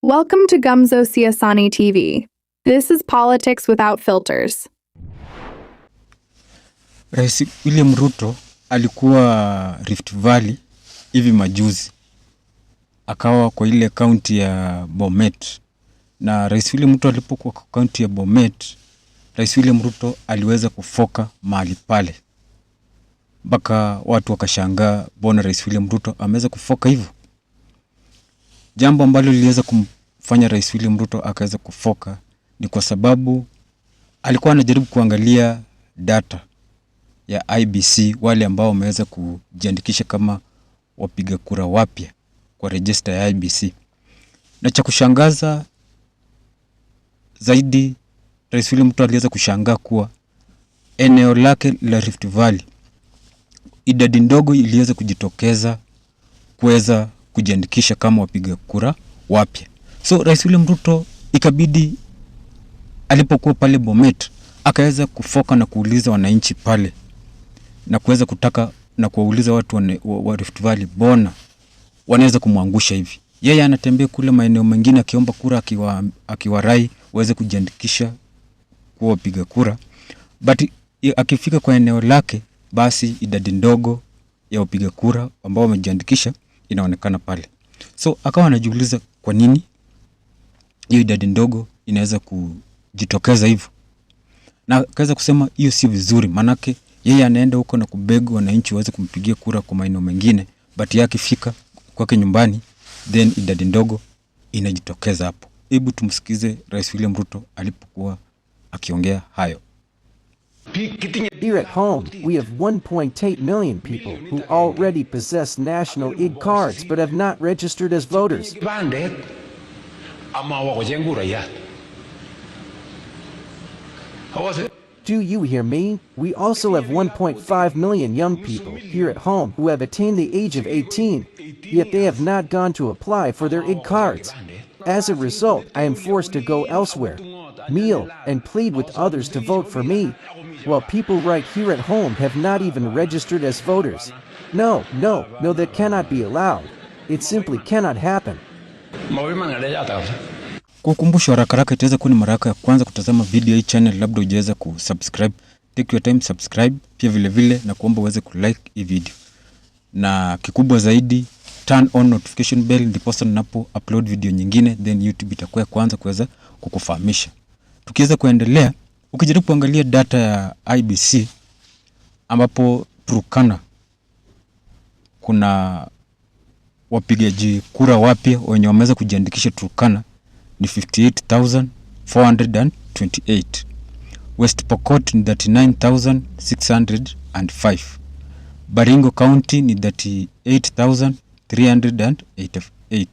Welcome to Gumzo Siasani TV. This is politics without filters. Rais William Ruto alikuwa Rift Valley hivi majuzi. Akawa kwa ile kaunti ya Bomet. Na Rais William Ruto alipokuwa kwa kaunti ya Bomet, Rais William Ruto aliweza kufoka mahali pale. Mpaka watu wakashangaa, mbona Rais William Ruto ameweza kufoka hivyo? Jambo ambalo liliweza kumfanya Rais William Ruto akaweza kufoka ni kwa sababu alikuwa anajaribu kuangalia data ya IEBC, wale ambao wameweza kujiandikisha kama wapiga kura wapya kwa register ya IEBC. Na cha kushangaza zaidi, Rais William Ruto aliweza kushangaa kuwa eneo lake la Rift Valley idadi ndogo iliweza kujitokeza kuweza kujiandikisha kama wapiga kura wapya. So Rais William Ruto ikabidi alipokuwa pale Bomet akaweza kufoka na kuuliza wananchi pale na kuweza kutaka na kuwauliza watu wa Rift Valley bona wanaweza kumwangusha hivi. Yeye anatembea kule maeneo mengine akiomba kura, akiwarai waweze kujiandikisha kuwa wapiga kura, but akifika kwa eneo lake basi idadi ndogo ya wapiga kura ambao wamejiandikisha inaonekana pale. So akawa anajiuliza kwa nini hiyo idadi ndogo inaweza kujitokeza hivyo. Na akaweza kusema hiyo si vizuri, manake yeye anaenda huko na kubegu wananchi waweze kumpigia kura kwa maeneo mengine, but yake fika kwake nyumbani then idadi ndogo inajitokeza hapo. Hebu tumsikize Rais William Ruto alipokuwa akiongea hayo. Here at home, we have 1.8 million people who already possess national ID cards but have not registered as voters. Do you hear me? We also have 1.5 million young people here at home who have attained the age of 18, yet they have not gone to apply for their ID cards. As a result, I am forced to go elsewhere, meal, and plead with others to vote for me, while people right here at home have not even registered as voters. No, that cannot be allowed. It simply cannot happen. Kukumbusha haraka itaweza kuwa ni mara yako ya kwanza kutazama video hii channel, labda hujaweza kusubscribe, take your time subscribe, pia vile vile na kuomba uweze kulike hii video. Na kikubwa zaidi, turn on notification bell ndipo ninapo upload video nyingine, then YouTube itakuwa kwanza kuweza kukufahamisha. Tukiweza kuendelea, ukijaribu kuangalia data ya IEBC ambapo Turkana kuna wapigaji kura wapya wenye wameweza kujiandikisha Turkana ni 58,428. West Pokot ni 39,605. Baringo County ni 38,388.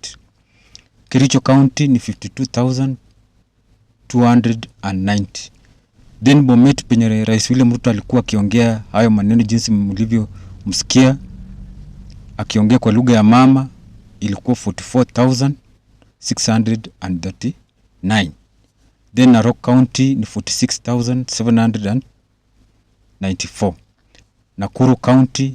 Kericho County ni 52,290. Then Bomet penye Rais William Ruto alikuwa akiongea hayo maneno jinsi mlivyo msikia akiongea kwa lugha ya mama, ilikuwa 44,639. Then Narok County ni 46,794. Nakuru County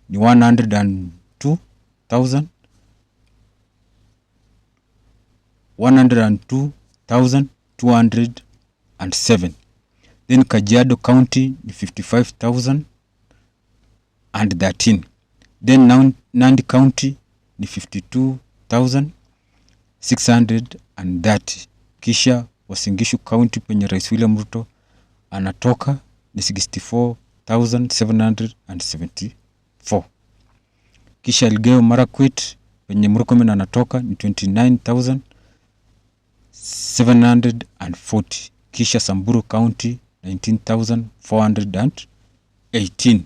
ni 102,207. Then Kajiado County ni 55,013. Then Nandi County ni 52,630. Kisha Uasin Gishu County penye Rais William Ruto anatoka ni 64,774. Kisha Elgeyo Marakwet penye Murkomen anatoka ni 29,740. Kisha Samburu County 19,418.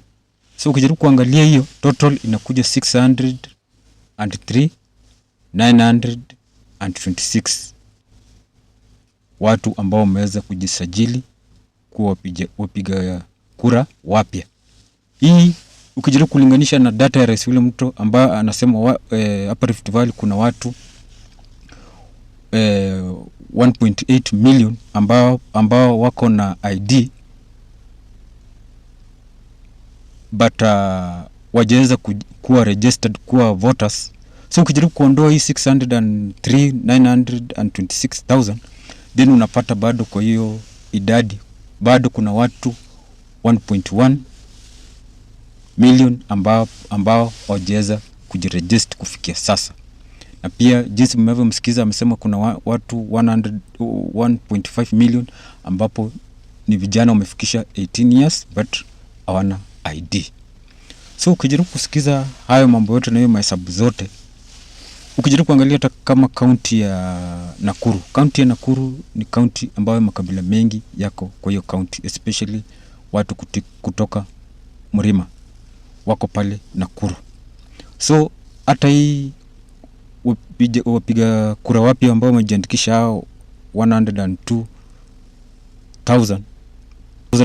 So ukijaribu kuangalia hiyo total inakuja 603,926 watu ambao wameweza kujisajili kuwa wapiga kura wapya. Hii ukijaribu kulinganisha na data ya Rais William Ruto ambao anasema hapa Rift Valley kuna watu 1.8 million ambao wako na ID but wajaweza kuwa registered kuwa voters. So ukijaribu kuondoa hii 603,926,000 then unapata bado kwa hiyo idadi bado kuna watu 1.1 million ambao hawajaweza kujiregister kufikia sasa. Na pia jinsi mnavyomsikiza amesema kuna watu 1.5 million ambapo ni vijana wamefikisha 18 years but hawana ID. So ukijaribu kusikiza hayo mambo yote na hiyo mahesabu zote, ukijaribu kuangalia hata kama kaunti ya Nakuru. Kaunti ya Nakuru ni kaunti ambayo makabila mengi yako kwa hiyo kaunti, especially watu kutoka Mrima wako pale Nakuru. So hata hii wapiga kura wapya ambao wamejiandikisha hao 102,000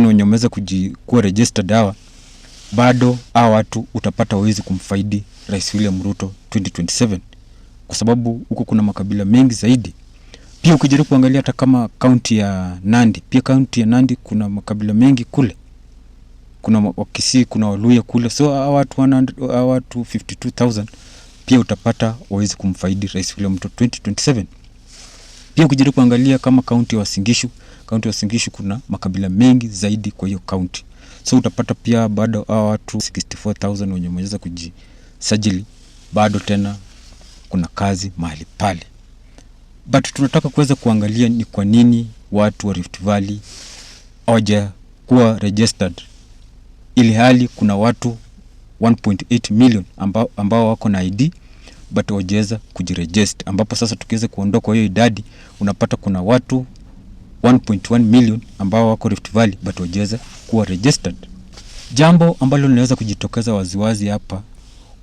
wenye wameweza kuwa registered hawa, bado hawa watu utapata wawezi kumfaidi Rais William Ruto 2027 kwa sababu huko kuna makabila mengi zaidi. Pia ukijaribu kuangalia hata kama kaunti ya Nandi, pia kaunti ya Nandi kuna makabila mengi kule. Kuna Wakisii, kuna Waluya kule. So hawa watu 52,000 pia utapata wawezi kumfaidi Rais William Ruto 2027. Pia ukijaribu kuangalia kama kaunti ya Uasin Gishu, kaunti ya Uasin Gishu kuna makabila mengi zaidi kwa hiyo kaunti. So utapata pia bado hawa watu 64,000 wenye wameweza kujisajili, bado tena kuna kazi mahali pale. But tunataka kuweza kuangalia ni kwa nini watu wa Rift Valley hawajakuwa registered, ili hali kuna watu 1.8 million ambao wako na ID but hawajaweza kujiregister, ambapo sasa tukiweza kuondoa kwa hiyo idadi unapata kuna watu 1.1 million ambao wako Rift Valley but hawajaweza kuwa registered. Jambo ambalo linaweza kujitokeza waziwazi hapa,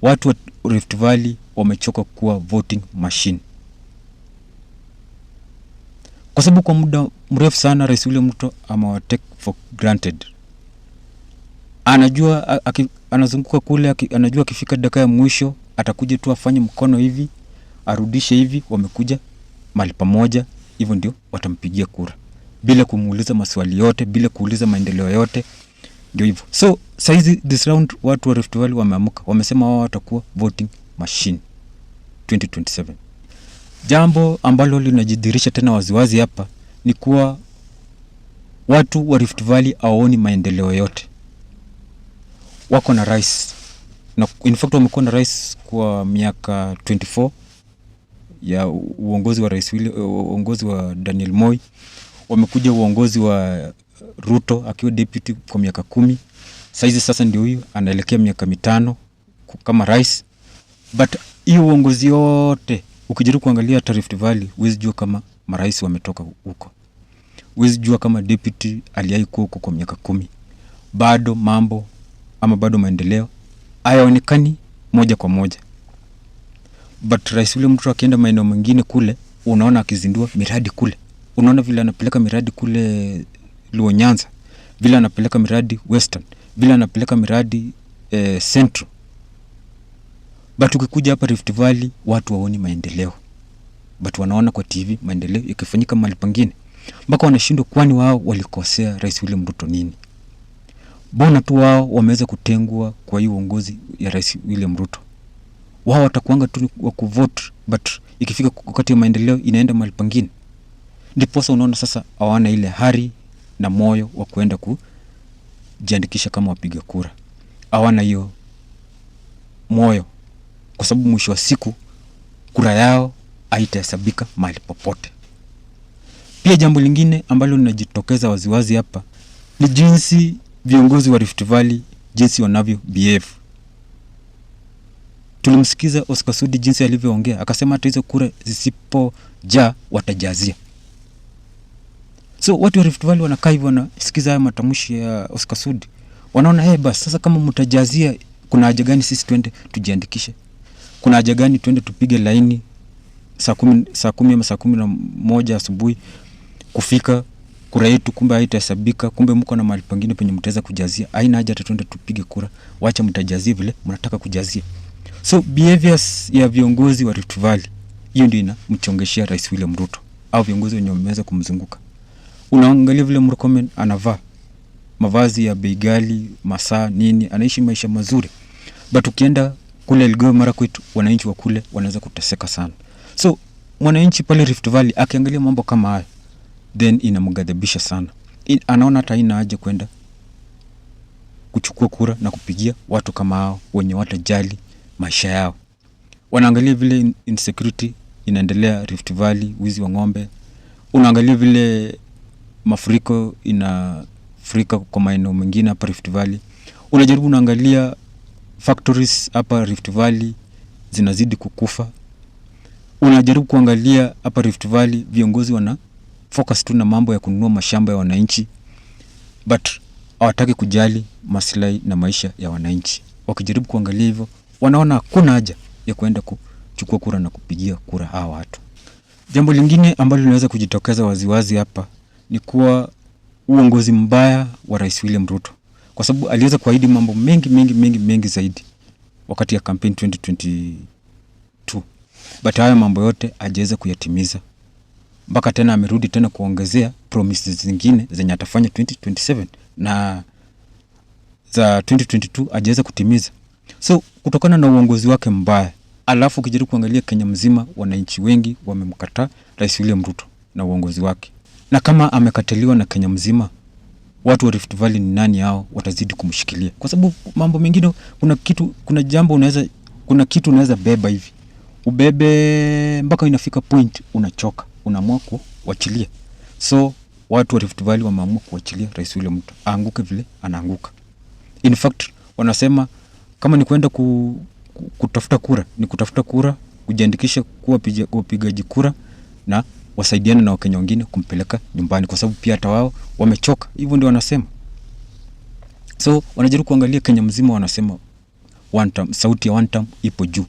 watu wa Rift Valley wamechoka kuwa voting machine. Kwa sababu kwa muda mrefu sana Rais William Ruto amewatake for granted. Anajua anazunguka kule, anajua akifika dakika ya mwisho atakuja tu afanye mkono hivi, arudishe hivi, wamekuja mahali pamoja, hivyo ndio watampigia kura bila kumuuliza maswali yote, bila kuuliza maendeleo yote, ndio hivyo. So saizi this round watu wa Rift Valley wameamka, wamesema wao watakuwa voting machine 2027. Jambo ambalo linajidhihirisha tena waziwazi hapa ni kuwa watu wa Rift Valley hawaoni maendeleo yote. Wako na rais, na in fact wamekuwa na rais kwa miaka 24 ya uongozi wa Rais William, uongozi wa Daniel Moi. Wamekuja uongozi wa Ruto akiwa deputy kwa miaka 10. Sasa ndio huyu anaelekea miaka 5 kama rais. But hiyo uongozi yote ukijaribu kuangalia Rift Valley, huwezi jua kama marais wametoka huko. Huwezi jua kama deputy aliyaikuwa huko kwa miaka 10. Bado mambo ama bado maendeleo hayaonekani moja kwa moja. But Rais William Ruto akienda maeneo mengine kule, unaona akizindua miradi kule. Unaona vile anapeleka miradi kule Luo Nyanza, vile anapeleka miradi Western, vile anapeleka miradi Central. But ukikuja hapa Rift Valley watu waoni maendeleo. But wanaona kwa TV maendeleo yakifanyika mahali pengine. Mpaka wanashindwa kwani wao walikosea Rais William Ruto nini? Bona tu wao wameweza kutengwa kwa hiyo uongozi ya Rais William Ruto. Wao watakuanga tu wa kuvote, but ikifika wakati ya maendeleo inaenda mahali pengine. Ndipo sasa unaona sasa hawana ile hari na moyo wa kuenda kujiandikisha kama wapiga kura. Hawana hiyo moyo kwa sababu mwisho wa siku kura yao haitahesabika mahali popote. Pia jambo lingine ambalo linajitokeza waziwazi hapa ni jinsi viongozi wa Rift Valley jinsi wanavyo behave. Tulimsikiza Oscar Sudi jinsi alivyoongea, akasema hata hizo kura zisipojaa watajazia. So watu wa Rift Valley wanakaa hivyo wanasikiza haya matamshi ya Oscar Sudi. Wanaona basi sasa kama mtajazia kuna haja gani sisi twende tujiandikishe? Kuna haja gani twende tupige laini saa 10 ama saa 11 asubuhi kufika kura yetu kumbe haitahesabika, kumbe mko na mahali pengine penye mtaweza kujazia. Haina haja hata twende tupige kura, wacha mtajazia vile mnataka kujazia. So behaviors ya viongozi wa Rift Valley, hiyo ndio inamchongeshia Rais William Ruto au viongozi wenye wameweza kumzunguka. Unaangalia vile Murkomen anavaa mavazi ya bei ghali, masaa nini, anaishi maisha mazuri. But ukienda kule Elgeyo Marakwet wananchi wa kule wanaweza kuteseka sana. So mwananchi pale Rift Valley akiangalia mambo kama haya, then inamghadhabisha sana. Anaona hata haina haja kwenda kuchukua kura na kupigia watu kama hao wenye watajali maisha yao. Wanaangalia vile insecurity inaendelea Rift Valley, wizi wa ng'ombe. Unaangalia vile mafuriko inafurika kwa maeneo mengine hapa Rift Valley. Unajaribu unaangalia factories hapa Rift Valley zinazidi kukufa. Unajaribu kuangalia hapa Rift Valley viongozi wana focus tu na mambo ya kununua mashamba ya wananchi, but hawataki kujali maslahi na maisha ya wananchi. Wakijaribu kuangalia hivyo, wanaona hakuna haja ya kwenda kuchukua kura na kupigia kura hawa watu. Jambo lingine ambalo linaweza kujitokeza waziwazi hapa ni kuwa uongozi mbaya wa Rais William Ruto, kwa sababu aliweza kuahidi mambo mengi zaidi wakati ya campaign 2022, but haya mambo yote hajaweza kuyatimiza. Mpaka tena amerudi tena kuongezea promises zingine zenye atafanya 2027 na za 2022 hajaweza kutimiza. So kutokana na uongozi wake mbaya, alafu ukijaribu kuangalia Kenya mzima wananchi wengi wamemkataa Rais William Ruto na uongozi wake. Na kama amekataliwa na Kenya mzima, watu wa Rift Valley ni nani hao watazidi kumshikilia? Kwa sababu mambo mengine, kuna kitu unaweza beba hivi. Ubebe mpaka inafika point unachoka, unaamua kuachilia. So watu wa Rift Valley wameamua kuachilia Rais William Ruto aanguke vile anaanguka. In fact wanasema kama ni kwenda kutafuta kura, ni kutafuta kura, kujiandikisha kuwa wapigaji kura na wasaidiane na Wakenya wengine kumpeleka nyumbani, kwa sababu pia hata wao wamechoka. Hivyo ndio wanasema. So wanajaribu kuangalia Kenya mzima, wanasema one term, sauti ya one term ipo juu.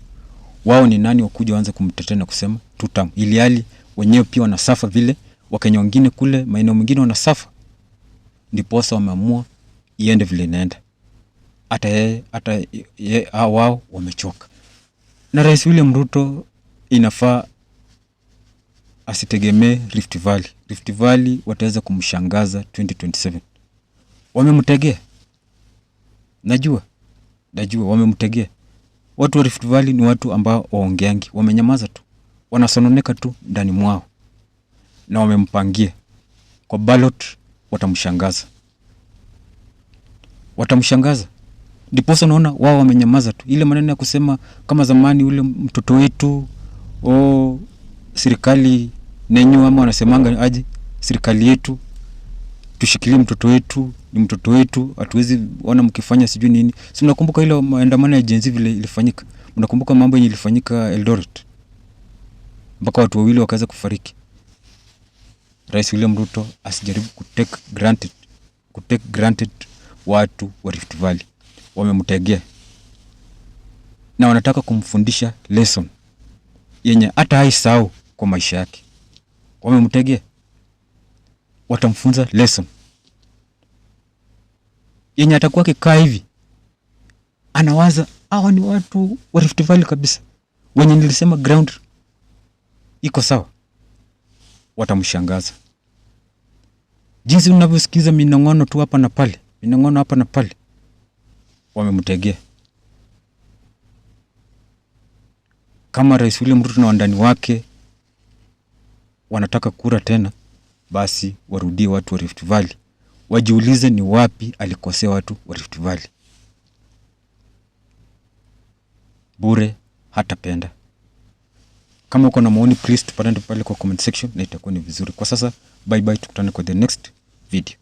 Wao ni nani wakuja waanze kumtetea na kusema two term, ili hali wenyewe pia wanasafa vile Wakenya wengine kule maeneo mengine wanasafa. Ndipo sasa wameamua iende vile inaenda. Hata wao wamechoka. Na Rais William Ruto inafaa asitegemee Rift Valley. Rift Valley wataweza kumshangaza 2027. Wamemtegea. Najua wamemtegea. Watu wa Rift Valley ni watu ambao waongeangi, wamenyamaza tu, wanasononeka tu ndani mwao, na wamempangia kwa ballot. Watamshangaza. Ndipo sasa unaona wao wamenyamaza tu. Ile maneno ya kusema kama zamani ule mtoto wetu serikali nenyu, ama wanasemanga aje, serikali yetu tushikilie mtoto wetu, ni mtoto wetu, hatuwezi ona mkifanya sijui nini. Si mnakumbuka ile maandamano ya Gen Z vile ilifanyika? Mnakumbuka mambo yenye ilifanyika Eldoret mpaka watu wawili wakaweza kufariki? Rais William Ruto asijaribu kutake granted watu wa Rift Valley. Wamemtegea na wanataka kumfundisha lesson yenye hata haisahau kwa maisha yake. Wamemtegea, watamfunza lesson yenye atakuwa kikaa hivi anawaza hawa ni watu wa Rift Valley kabisa, wenye nilisema ground iko sawa. Watamshangaza jinsi unavyosikiza minong'ono tu hapa na pale. Wamemtegea. Kama Rais William Ruto na wandani wake wanataka kura tena, basi warudie watu wa Rift Valley, wajiulize ni wapi alikosea watu wa Rift Valley. Bure hatapenda. Kama uko na maoni, please tupatane pale kwa comment section na itakuwa ni vizuri. Kwa sasa bye bye, tukutane kwa the next video.